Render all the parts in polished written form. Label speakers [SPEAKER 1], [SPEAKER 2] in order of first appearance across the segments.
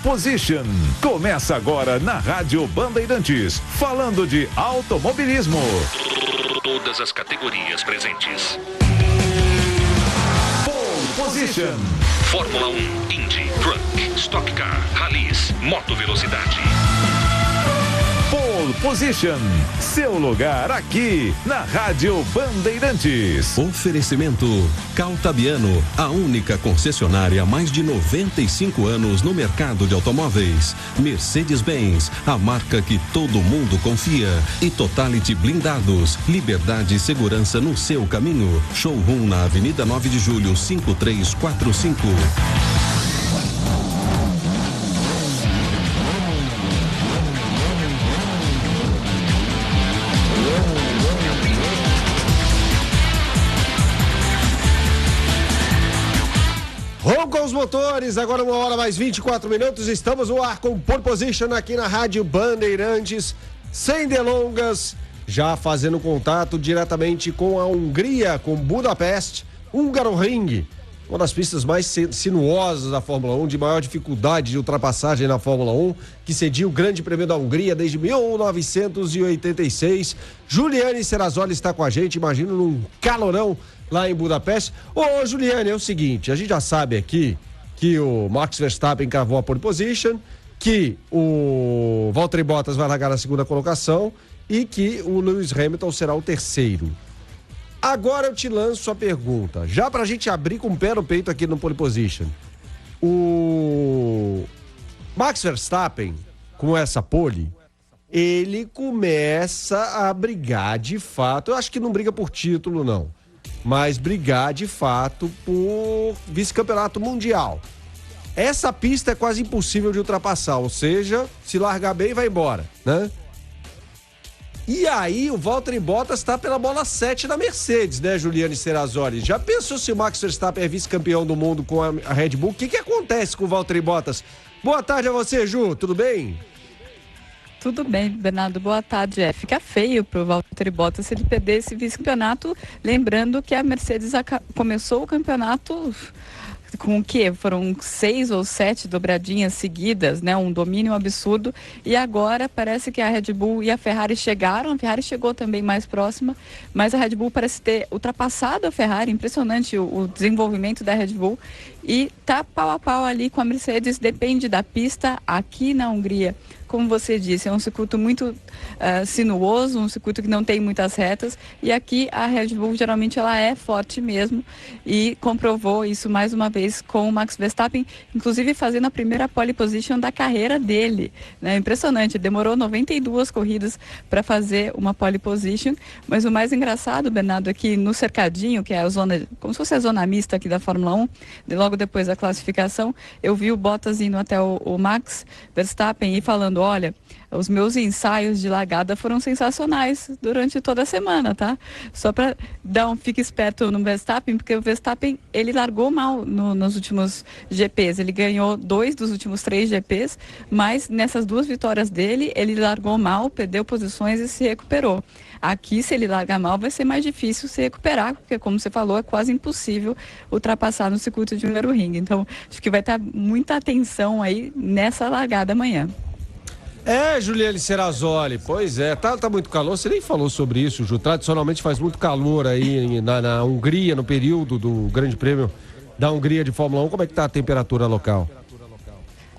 [SPEAKER 1] Position. Começa agora na Rádio Bandeirantes, falando de automobilismo.
[SPEAKER 2] Todas as categorias presentes.
[SPEAKER 1] Pole Position.
[SPEAKER 2] Fórmula 1, Indy, Truck, Stock Car, Rallys, Moto Velocidade.
[SPEAKER 1] Pole Position, seu lugar aqui na Rádio Bandeirantes.
[SPEAKER 3] Oferecimento Caltabiano, a única concessionária há mais de 95 anos no mercado de automóveis. Mercedes-Benz, a marca que todo mundo confia. E Totality Blindados, liberdade e segurança no seu caminho. Showroom na Avenida 9 de Julho, 5345.
[SPEAKER 4] Com os motores, agora 1h mais 24 minutos, estamos no ar com Pole Position aqui na Rádio Bandeirantes, sem delongas, já fazendo contato diretamente com a Hungria, com Budapeste, Hungaroring, uma das pistas mais sinuosas da Fórmula 1, de maior dificuldade de ultrapassagem na Fórmula 1, que cedia o Grande Prêmio da Hungria desde 1986. Juliane Serrazoli está com a gente, imagino num calorão lá em Budapeste. Ô, Juliane, é o seguinte, a gente já sabe aqui que o Max Verstappen cravou a pole position, que o Valtteri Bottas vai largar na segunda colocação e que o Lewis Hamilton será o terceiro. Agora eu te lanço a pergunta, já pra gente abrir com o pé no peito aqui no pole position. O Max Verstappen, com essa pole, ele começa a brigar de fato, eu acho que não briga por título não, mas brigar de fato por vice-campeonato mundial. Essa pista é quase impossível de ultrapassar, ou seja, se largar bem vai embora, né? E aí o Valtteri Bottas está pela bola 7 da Mercedes, né, Juliane Serrazoli? Já pensou se o Max Verstappen é vice-campeão do mundo com a Red Bull? O que acontece com o Valtteri Bottas? Boa tarde a você, Ju, tudo bem?
[SPEAKER 5] Tudo bem, Bernardo, boa tarde. Fica feio pro Valtteri Bottas se ele perder esse vice-campeonato, lembrando que a Mercedes começou o campeonato com o quê? Foram 6 ou 7 dobradinhas seguidas, né? Um domínio absurdo. E agora parece que a Red Bull e a Ferrari chegaram. A Ferrari chegou também mais próxima, mas a Red Bull parece ter ultrapassado a Ferrari. Impressionante o desenvolvimento da Red Bull. E tá pau a pau ali com a Mercedes. Depende da pista aqui na Hungria. Como você disse, é um circuito muito sinuoso, um circuito que não tem muitas retas, e aqui a Red Bull geralmente ela é forte mesmo, e comprovou isso mais uma vez com o Max Verstappen, inclusive fazendo a primeira pole position da carreira dele, né? Impressionante, demorou 92 corridas para fazer uma pole position, mas o mais engraçado, Bernardo, é que no cercadinho, que é a zona, como se fosse a zona mista aqui da Fórmula 1, logo depois da classificação, eu vi o Bottas indo até o Max Verstappen e falando: olha, os meus ensaios de largada foram sensacionais durante toda a semana, tá? Só para fique esperto no Verstappen, porque o Verstappen, ele largou mal nos últimos GPs. Ele ganhou 2 dos últimos 3 GPs, mas nessas 2 vitórias dele, ele largou mal, perdeu posições e se recuperou. Aqui, se ele largar mal, vai ser mais difícil se recuperar, porque, como você falou, é quase impossível ultrapassar no circuito de Hungaroring. Então, acho que vai estar muita atenção aí nessa largada amanhã.
[SPEAKER 4] Juliane Serrazoli, pois é, tá muito calor, você nem falou sobre isso, Ju, tradicionalmente faz muito calor aí na Hungria, no período do Grande Prêmio da Hungria de Fórmula 1, como é que tá a temperatura local?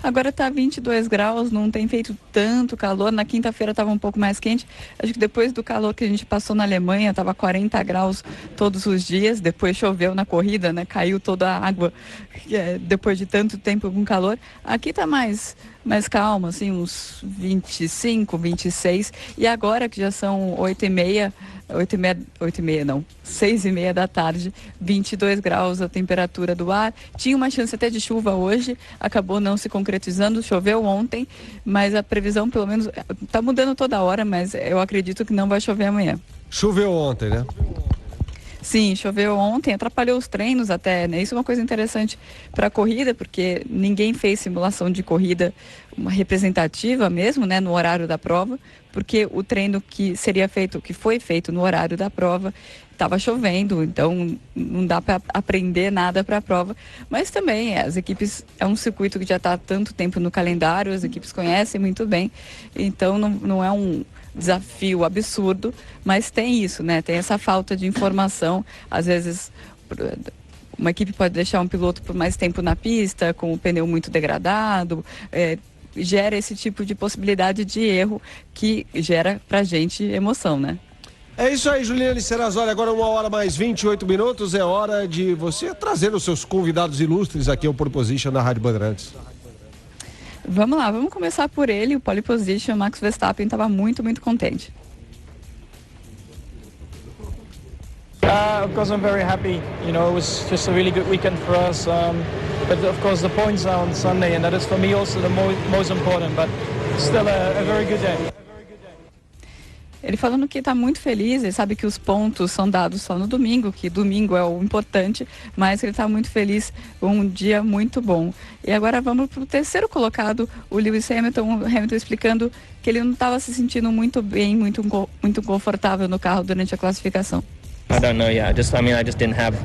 [SPEAKER 5] Agora tá 22 graus, não tem feito tanto calor. Na quinta-feira estava um pouco mais quente. Acho que depois do calor que a gente passou na Alemanha, estava 40 graus todos os dias. Depois choveu na corrida, né? Caiu toda a água depois de tanto tempo com calor. Aqui tá mais calma, assim, uns 25, 26. E agora que já são 6h30 da tarde, 22 graus a temperatura do ar. Tinha uma chance até de chuva hoje, acabou não se concretizando, choveu ontem, mas a previsão pelo menos está mudando toda hora, mas eu acredito que não vai chover amanhã.
[SPEAKER 4] Choveu ontem, né?
[SPEAKER 5] Sim, choveu ontem, atrapalhou os treinos até, né? Isso é uma coisa interessante para a corrida, porque ninguém fez simulação de corrida uma representativa mesmo, né, no horário da prova, porque o treino que foi feito no horário da prova, estava chovendo, então não dá para aprender nada para a prova. Mas também as equipes, é um circuito que já está há tanto tempo no calendário, as equipes conhecem muito bem, então não é um desafio absurdo, mas tem isso, né? Tem essa falta de informação. Às vezes uma equipe pode deixar um piloto por mais tempo na pista, com o pneu muito degradado, gera esse tipo de possibilidade de erro que gera pra gente emoção, né?
[SPEAKER 4] É isso aí, Juliane Serrazoli. Agora 1h mais 28, é hora de você trazer os seus convidados ilustres aqui ao Pole Position da Rádio Bandeirantes.
[SPEAKER 5] Vamos lá, vamos começar por ele, o Pole Position. Max Verstappen estava muito, muito contente.
[SPEAKER 6] Of course, I'm very happy. You know, it was just a really good weekend for us. But of course, the points are on Sunday, and that is for me also the most important. But still a very good day.
[SPEAKER 5] Ele falando que está muito feliz, ele sabe que os pontos são dados só no domingo, que domingo é o importante, mas ele está muito feliz, um dia muito bom. E agora vamos para o terceiro colocado, o Lewis Hamilton explicando que ele não estava se sentindo muito bem, muito confortável no carro durante a classificação.
[SPEAKER 7] I don't know yet. I just didn't have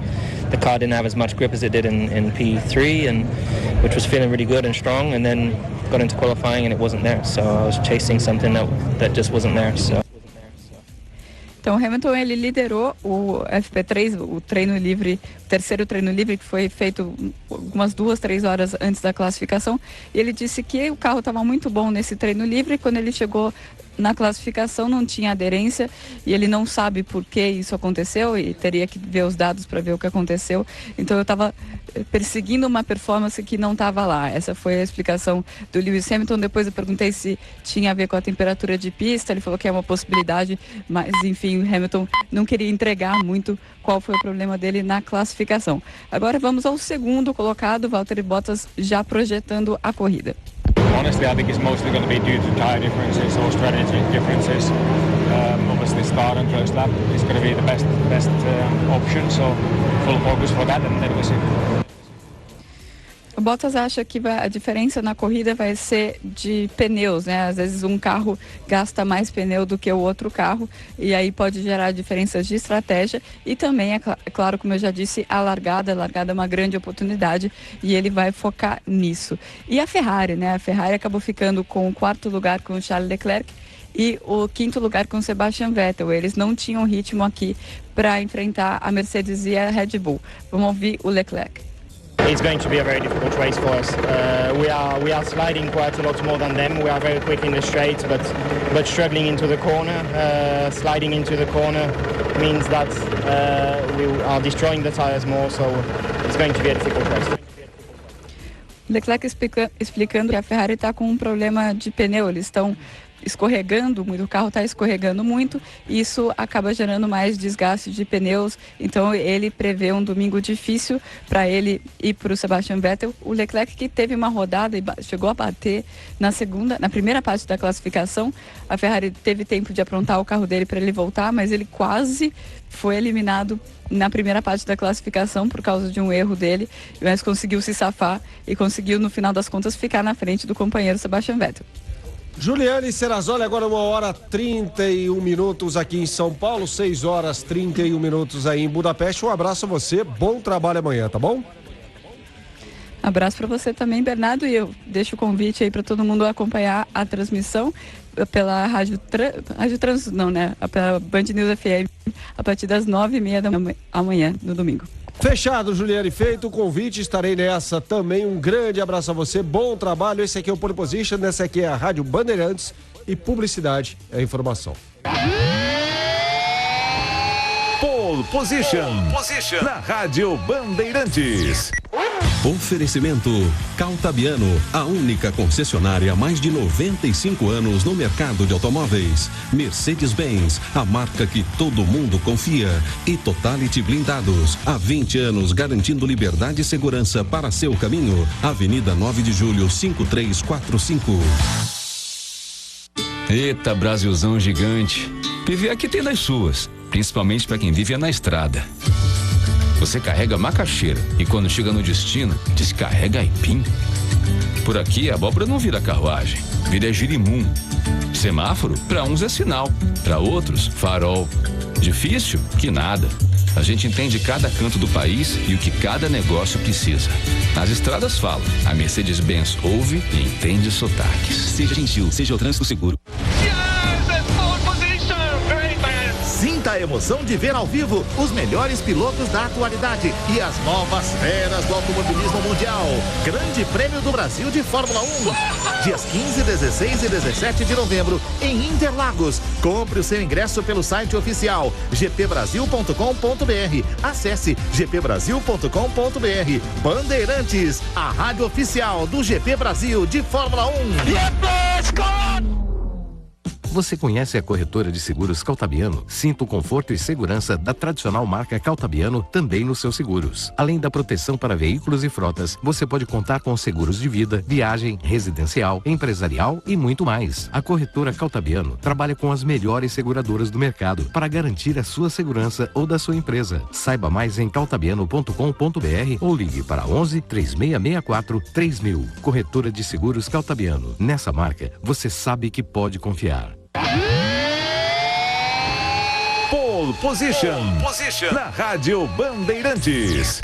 [SPEAKER 7] the car didn't have as much grip as it did in P3, and which was feeling really good and strong. And then got into qualifying and it wasn't there. So I was chasing something that just wasn't there. So.
[SPEAKER 5] Então, o Hamilton, ele liderou o FP3, o treino livre, o terceiro treino livre, que foi feito umas 2-3 horas antes da classificação. E ele disse que o carro estava muito bom nesse treino livre. Quando ele chegou na classificação, não tinha aderência e ele não sabe por que isso aconteceu e teria que ver os dados para ver o que aconteceu. Então, eu estava perseguindo uma performance que não estava lá. Essa foi a explicação do Lewis Hamilton. Depois eu perguntei se tinha a ver com a temperatura de pista. Ele falou que é uma possibilidade, mas enfim, o Hamilton não queria entregar muito qual foi o problema dele na classificação. Agora vamos ao segundo colocado, Valtteri Bottas, já projetando a corrida.
[SPEAKER 8] Honestly, I think it's mostly going to be due to tyre differences or strategy differences. Obviously, start and first lap is going to be the best option, so full focus for that, and then we'll see.
[SPEAKER 5] O Bottas acha que a diferença na corrida vai ser de pneus, né? Às vezes um carro gasta mais pneu do que o outro carro e aí pode gerar diferenças de estratégia e também, é claro, como eu já disse, a largada é uma grande oportunidade e ele vai focar nisso. E a Ferrari, né? A Ferrari acabou ficando com o 4º lugar com o Charles Leclerc e o 5º lugar com o Sebastian Vettel. Eles não tinham ritmo aqui para enfrentar a Mercedes e a Red Bull. Vamos ouvir o Leclerc.
[SPEAKER 7] It's going to be a very difficult race for us. We are sliding quite a lot more than them. We are very quick in the straight, but struggling into the corner. Sliding into the corner means that we are destroying the tires more, so it's going to be a difficult race.
[SPEAKER 5] Leclerc explicando que a Ferrari está com um problema de pneu. Eles estão escorregando muito, o carro está escorregando muito, e isso acaba gerando mais desgaste de pneus. Então ele prevê um domingo difícil para ele e para o Sebastian Vettel. O Leclerc, que teve uma rodada e chegou a bater na primeira parte da classificação. A Ferrari teve tempo de aprontar o carro dele para ele voltar, mas ele quase foi eliminado na primeira parte da classificação por causa de um erro dele, mas conseguiu se safar e conseguiu, no final das contas, ficar na frente do companheiro Sebastian Vettel.
[SPEAKER 4] Juliane Serrazoli, agora 1h31 aqui em São Paulo, 6h31 aí em Budapeste. Um abraço a você, bom trabalho amanhã, tá bom?
[SPEAKER 5] Abraço para você também, Bernardo, e eu deixo o convite aí para todo mundo acompanhar a transmissão pela pela Band News FM a partir das 9h30 da manhã, no domingo.
[SPEAKER 4] Fechado, Juliane, feito o convite, estarei nessa também. Um grande abraço a você, bom trabalho. Esse aqui é o Pole Position, essa aqui é a Rádio Bandeirantes e publicidade é informação.
[SPEAKER 1] Pole Position na Rádio Bandeirantes.
[SPEAKER 3] Oferecimento Caltabiano, a única concessionária há mais de 95 anos no mercado de automóveis. Mercedes-Benz, a marca que todo mundo confia. E Totality Blindados, há 20 anos garantindo liberdade e segurança para seu caminho. Avenida 9 de Julho, 5345.
[SPEAKER 9] Eita, Brasilzão gigante. PV aqui tem das suas. principalmente para quem vive na estrada. Você carrega macaxeira e quando chega no destino, descarrega aipim. Por aqui, a abóbora não vira carruagem, vira girimum. Semáforo, para uns é sinal, para outros, farol. Difícil? Que nada. A gente entende cada canto do país e o que cada negócio precisa. As estradas falam, a Mercedes-Benz ouve e entende sotaques.
[SPEAKER 10] Seja gentil, seja o trânsito seguro.
[SPEAKER 11] Sinta a emoção de ver ao vivo os melhores pilotos da atualidade e as novas feras do automobilismo mundial. Grande Prêmio do Brasil de Fórmula 1. Dias 15, 16 e 17 de novembro em Interlagos. Compre o seu ingresso pelo site oficial gpbrasil.com.br. Acesse gpbrasil.com.br. Bandeirantes, a rádio oficial do GP Brasil de Fórmula 1.
[SPEAKER 12] Você conhece a corretora de seguros Caltabiano? Sinta o conforto e segurança da tradicional marca Caltabiano também nos seus seguros. Além da proteção para veículos e frotas, você pode contar com seguros de vida, viagem, residencial, empresarial e muito mais. A corretora Caltabiano trabalha com as melhores seguradoras do mercado para garantir a sua segurança ou da sua empresa. Saiba mais em caltabiano.com.br ou ligue para 11 3664 3000. Corretora de seguros Caltabiano. Nessa marca, você sabe que pode confiar.
[SPEAKER 1] Pole Position. Na Rádio Bandeirantes.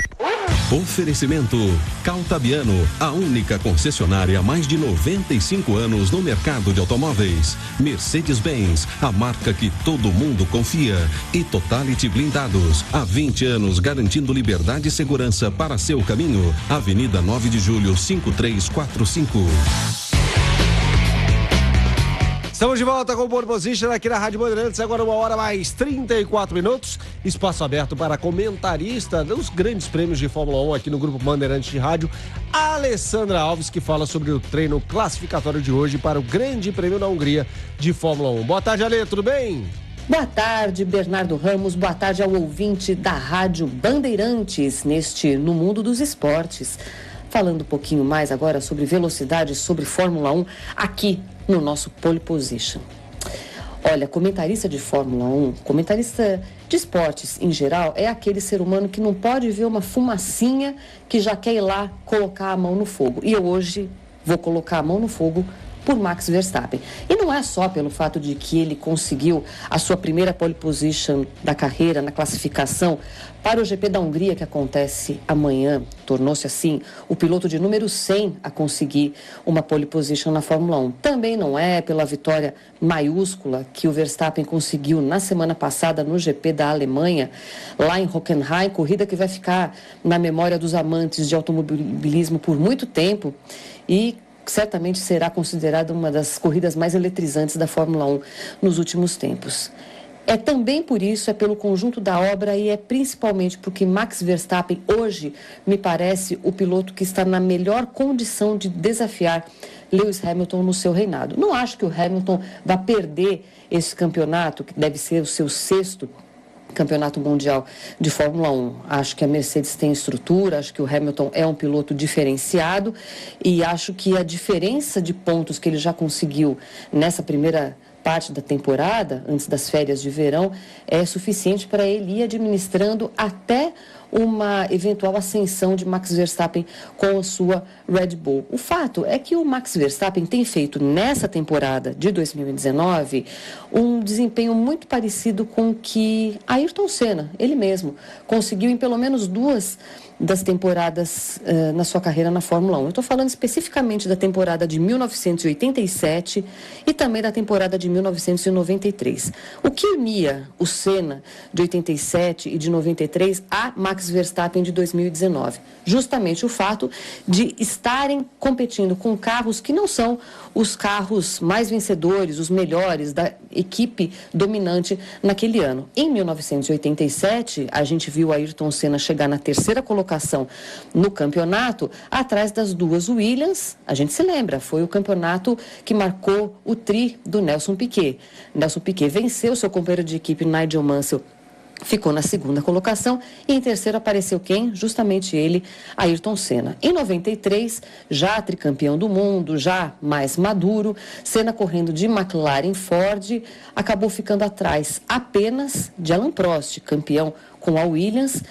[SPEAKER 3] Oferecimento Caltabiano, a única concessionária há mais de 95 anos no mercado de automóveis. Mercedes-Benz, a marca que todo mundo confia. E Totality Blindados, há 20 anos garantindo liberdade e segurança para seu caminho. Avenida 9 de Julho, 5345.
[SPEAKER 4] Estamos de volta com o Pole Position aqui na Rádio Bandeirantes, agora 1h mais 34. Espaço aberto para comentarista dos grandes prêmios de Fórmula 1 aqui no Grupo Bandeirantes de Rádio, Alessandra Alves, que fala sobre o treino classificatório de hoje para o Grande Prêmio da Hungria de Fórmula 1. Boa tarde, Ale, tudo bem?
[SPEAKER 13] Boa tarde, Bernardo Ramos. Boa tarde ao ouvinte da Rádio Bandeirantes, No Mundo dos Esportes. Falando um pouquinho mais agora sobre velocidade, sobre Fórmula 1, aqui no nosso Pole Position. Olha, comentarista de Fórmula 1, comentarista de esportes em geral, é aquele ser humano que não pode ver uma fumacinha que já quer ir lá colocar a mão no fogo. E eu hoje vou colocar a mão no fogo por Max Verstappen. E não é só pelo fato de que ele conseguiu a sua primeira pole position da carreira na classificação para o GP da Hungria, que acontece amanhã. Tornou-se, assim, o piloto de número 100 a conseguir uma pole position na Fórmula 1. Também não é pela vitória maiúscula que o Verstappen conseguiu na semana passada no GP da Alemanha, lá em Hockenheim, corrida que vai ficar na memória dos amantes de automobilismo por muito tempo e certamente será considerada uma das corridas mais eletrizantes da Fórmula 1 nos últimos tempos. É também por isso, é pelo conjunto da obra e é principalmente porque Max Verstappen hoje me parece o piloto que está na melhor condição de desafiar Lewis Hamilton no seu reinado. Não acho que o Hamilton vá perder esse campeonato, que deve ser o seu 6º campeonato mundial de Fórmula 1. Acho que a Mercedes tem estrutura, acho que o Hamilton é um piloto diferenciado e acho que a diferença de pontos que ele já conseguiu nessa primeira parte da temporada, antes das férias de verão, é suficiente para ele ir administrando até uma eventual ascensão de Max Verstappen com a sua Red Bull. O fato é que o Max Verstappen tem feito nessa temporada de 2019 um desempenho muito parecido com o que Ayrton Senna, ele mesmo, conseguiu em pelo menos 2 das temporadas na sua carreira na Fórmula 1. Eu estou falando especificamente da temporada de 1987 e também da temporada de 1993. O que unia o Senna de 87 e de 93 a Max Verstappen de 2019? Justamente o fato de estarem competindo com carros que não são os carros mais vencedores, os melhores da equipe dominante naquele ano. Em 1987, a gente viu Ayrton Senna chegar na 3ª colocação no campeonato, atrás das 2 Williams. A gente se lembra, foi o campeonato que marcou o tri do Nelson Piquet. Nelson Piquet venceu seu companheiro de equipe Nigel Mansell ficou na segunda colocação e em terceiro apareceu quem? Justamente ele, Ayrton Senna. Em 93, já tricampeão do mundo, já mais maduro, Senna correndo de McLaren Ford, acabou ficando atrás apenas de Alain Prost, campeão com a Williams,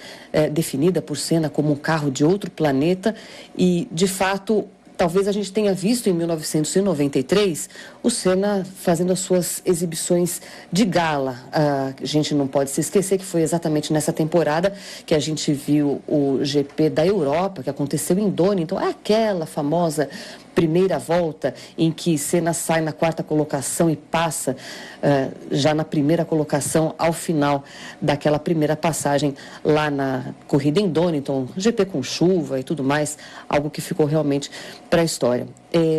[SPEAKER 13] definida por Senna como um carro de outro planeta e, de fato, talvez a gente tenha visto em 1993 o Senna fazendo as suas exibições de gala. A gente não pode se esquecer que foi exatamente nessa temporada que a gente viu o GP da Europa, que aconteceu em Donington, aquela famosa primeira volta em que Senna sai na quarta colocação e passa já na primeira colocação ao final daquela primeira passagem lá na corrida em Donington, GP com chuva e tudo mais, algo que ficou realmente para a história.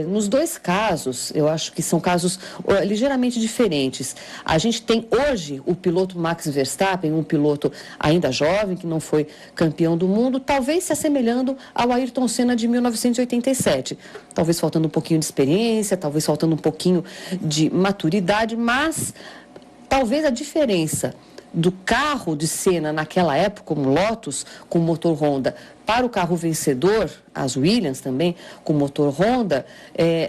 [SPEAKER 13] Nos dois casos, eu acho que são casos ligeiramente diferentes. A gente tem hoje o piloto Max Verstappen, um piloto ainda jovem, que não foi campeão do mundo, talvez se assemelhando ao Ayrton Senna de 1987. Talvez faltando um pouquinho de experiência, talvez faltando um pouquinho de maturidade, mas talvez a diferença do carro de Senna naquela época, como Lotus, com motor Honda, para o carro vencedor, as Williams também, com motor Honda,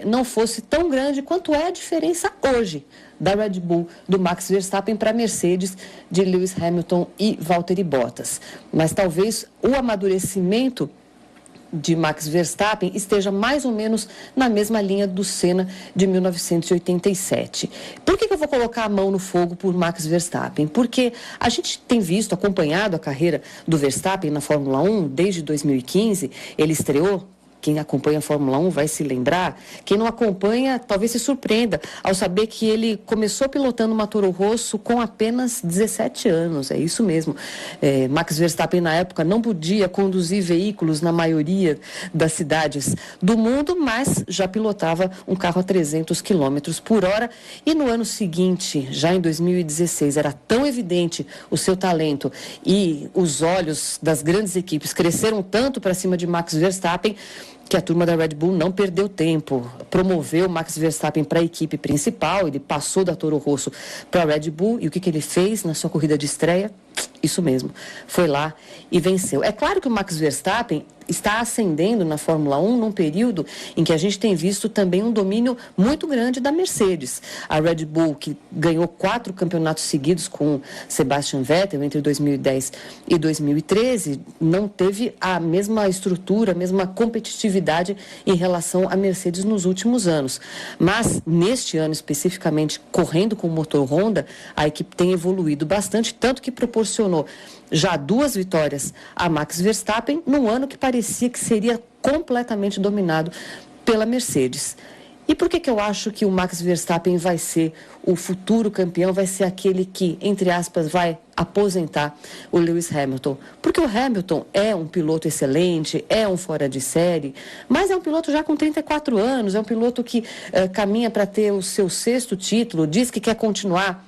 [SPEAKER 13] não fosse tão grande quanto é a diferença hoje da Red Bull, do Max Verstappen para a Mercedes, de Lewis Hamilton e Valtteri Bottas. Mas talvez o amadurecimento de Max Verstappen esteja mais ou menos na mesma linha do Senna de 1987. Por que eu vou colocar a mão no fogo por Max Verstappen? Porque a gente tem visto, acompanhado a carreira do Verstappen na Fórmula 1 desde 2015, ele estreou. Quem acompanha a Fórmula 1 vai se lembrar. Quem não acompanha talvez se surpreenda ao saber que ele começou pilotando uma Toro Rosso com apenas 17 anos. É isso mesmo. Max Verstappen, na época, não podia conduzir veículos na maioria das cidades do mundo, mas já pilotava um carro a 300 km por hora. E no ano seguinte, já em 2016, era tão evidente o seu talento e os olhos das grandes equipes cresceram tanto para cima de Max Verstappen que a turma da Red Bull não perdeu tempo, promoveu Max Verstappen para a equipe principal, ele passou da Toro Rosso para a Red Bull, e o que ele fez na sua corrida de estreia? Isso mesmo, foi lá e venceu. É claro que o Max Verstappen está ascendendo na Fórmula 1 num período em que a gente tem visto também um domínio muito grande da Mercedes. A Red Bull, que ganhou 4 campeonatos seguidos com Sebastian Vettel entre 2010 e 2013, não teve a mesma estrutura, a mesma competitividade em relação à Mercedes nos últimos anos. Mas, neste ano especificamente, correndo com o motor Honda, a equipe tem evoluído bastante, tanto que proporcionou já 2 vitórias a Max Verstappen num ano que parecia que seria completamente dominado pela Mercedes. E por que eu acho que o Max Verstappen vai ser o futuro campeão, vai ser aquele que, entre aspas, vai aposentar o Lewis Hamilton? Porque o Hamilton é um piloto excelente, é um fora de série, mas é um piloto já com 34 anos, é um piloto que caminha para ter o seu 6º título, diz que quer continuar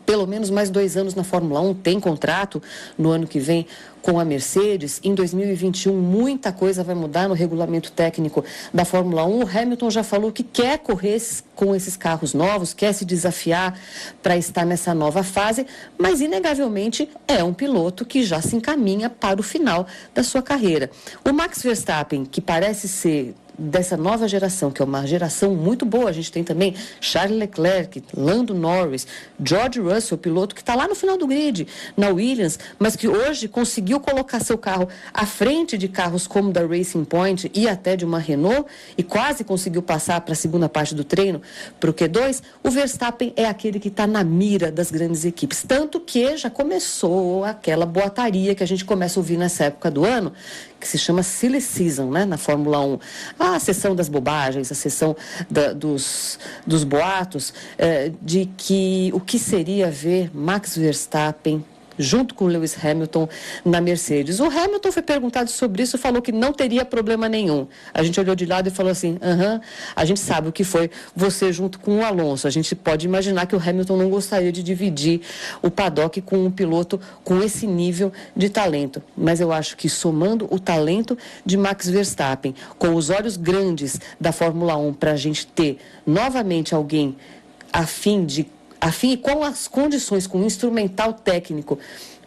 [SPEAKER 13] pelo menos mais 2 anos na Fórmula 1, tem contrato no ano que vem com a Mercedes. Em 2021, muita coisa vai mudar no regulamento técnico da Fórmula 1. O Hamilton já falou que quer correr com esses carros novos, quer se desafiar para estar nessa nova fase, mas inegavelmente é um piloto que já se encaminha para o final da sua carreira. O Max Verstappen, que parece ser dessa nova geração, que é uma geração muito boa. A gente tem também Charles Leclerc, Lando Norris, George Russell, piloto que está lá no final do grid, na Williams, mas que hoje conseguiu colocar seu carro à frente de carros como da Racing Point e até de uma Renault, e quase conseguiu passar para a segunda parte do treino, para o Q2. O Verstappen é aquele que está na mira das grandes equipes, tanto que já começou aquela boataria que a gente começa a ouvir nessa época do ano, que se chama Silly Season, né, na Fórmula 1. A sessão das bobagens, a sessão dos boatos, de que o que seria ver Max Verstappen junto com Lewis Hamilton na Mercedes. O Hamilton foi perguntado sobre isso, falou que não teria problema nenhum. A gente olhou de lado e falou assim, a gente sabe o que foi você junto com o Alonso. A gente pode imaginar que o Hamilton não gostaria de dividir o paddock com um piloto com esse nível de talento. Mas eu acho que somando o talento de Max Verstappen com os olhos grandes da Fórmula 1 para a gente ter novamente alguém afim e com as condições, com o instrumental técnico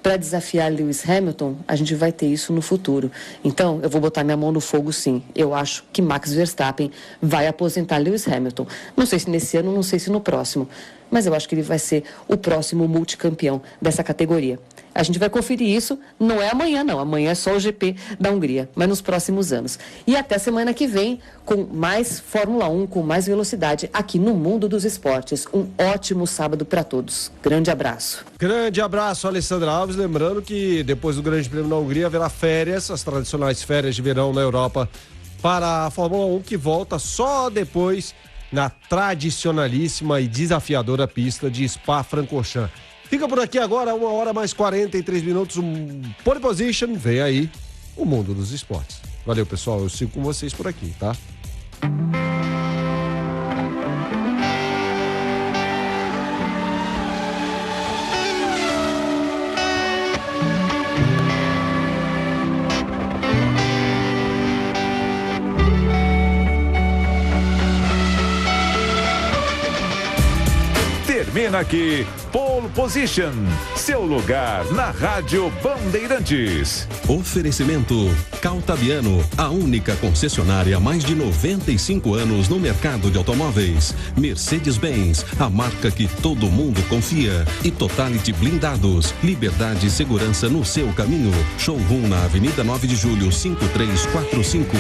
[SPEAKER 13] para desafiar Lewis Hamilton, a gente vai ter isso no futuro. Então, eu vou botar minha mão no fogo, sim. Eu acho que Max Verstappen vai aposentar Lewis Hamilton. Não sei se nesse ano, não sei se no próximo, mas eu acho que ele vai ser o próximo multicampeão dessa categoria. A gente vai conferir isso, não é amanhã não, amanhã é só o GP da Hungria, mas nos próximos anos. E até semana que vem, com mais Fórmula 1, com mais velocidade, aqui no Mundo dos Esportes. Um ótimo sábado para todos. Grande abraço.
[SPEAKER 4] Grande abraço, Alessandra Alves. Lembrando que depois do Grande Prêmio da Hungria haverá férias, as tradicionais férias de verão na Europa para a Fórmula 1, que volta só depois na tradicionalíssima e desafiadora pista de Spa-Francorchamps. Fica por aqui agora, 1h mais 43 minutos, um pole position, vem aí o Mundo dos Esportes. Valeu, pessoal, eu sigo com vocês por aqui, tá?
[SPEAKER 1] Termina aqui, Pole Position, seu lugar na Rádio Bandeirantes.
[SPEAKER 3] Oferecimento Caltabiano, a única concessionária há mais de 95 anos no mercado de automóveis. Mercedes-Benz, a marca que todo mundo confia. E Totality Blindados, liberdade e segurança no seu caminho. Showroom na Avenida 9 de Julho, 5345.